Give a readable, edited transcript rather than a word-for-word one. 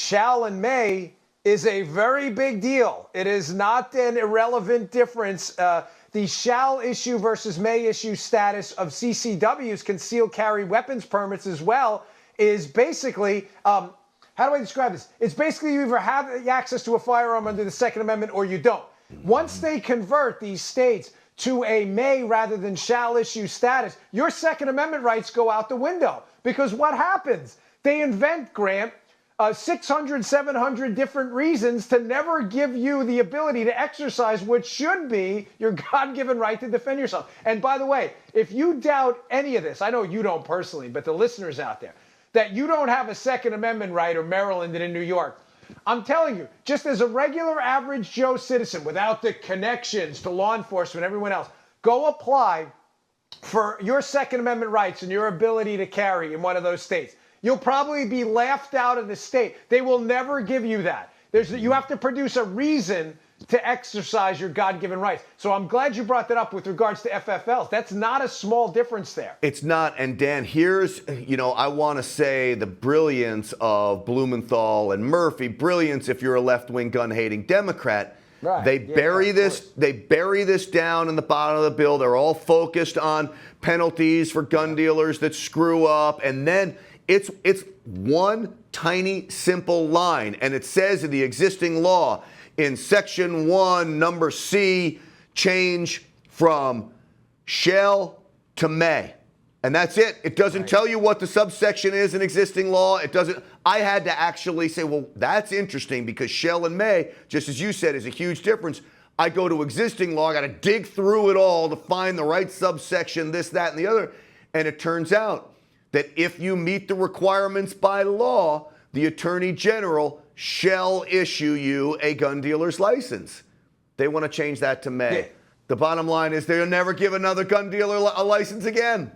shall and may is a very big deal. It is not an irrelevant difference. The shall issue versus may issue status of CCWs, concealed carry weapons permits as well, is basically, how do I describe this? It's basically you either have access to a firearm under the Second Amendment or you don't. Once they convert these states to a may rather than shall issue status, your Second Amendment rights go out the window. Because what happens? They invent, Grant, 600, 700 different reasons to never give you the ability to exercise what should be your God-given right to defend yourself. And by the way, if you doubt any of this, I know you don't personally, but the listeners out there, that you don't have a Second Amendment right, or Maryland and in New York, I'm telling you, just as a regular average Joe citizen without the connections to law enforcement and everyone else, go apply for your Second Amendment rights and your ability to carry in one of those states. You'll probably be laughed out of the state. They will never give you that. You have to produce a reason to exercise your God-given rights. So I'm glad you brought that up with regards to FFLs. That's not a small difference there. It's not. And Dan, here's, I want to say the brilliance of Blumenthal and Murphy. Brilliance if you're a left-wing gun-hating Democrat. Right. They bury this down in the bottom of the bill. They're all focused on penalties for gun dealers that screw up. And then it's one tiny, simple line. And it says in the existing law, in Section 1, number C, change from shall to may. And that's it. It doesn't tell you what the subsection is in existing law. It doesn't. I had to actually say, well, that's interesting because shall and may, just as you said, is a huge difference. I go to existing law, I got to dig through it all to find the right subsection, this, that, and the other. And it turns out that if you meet the requirements by law, the Attorney General shall issue you a gun dealer's license. They want to change that to may. Yeah. The bottom line is they'll never give another gun dealer a license again.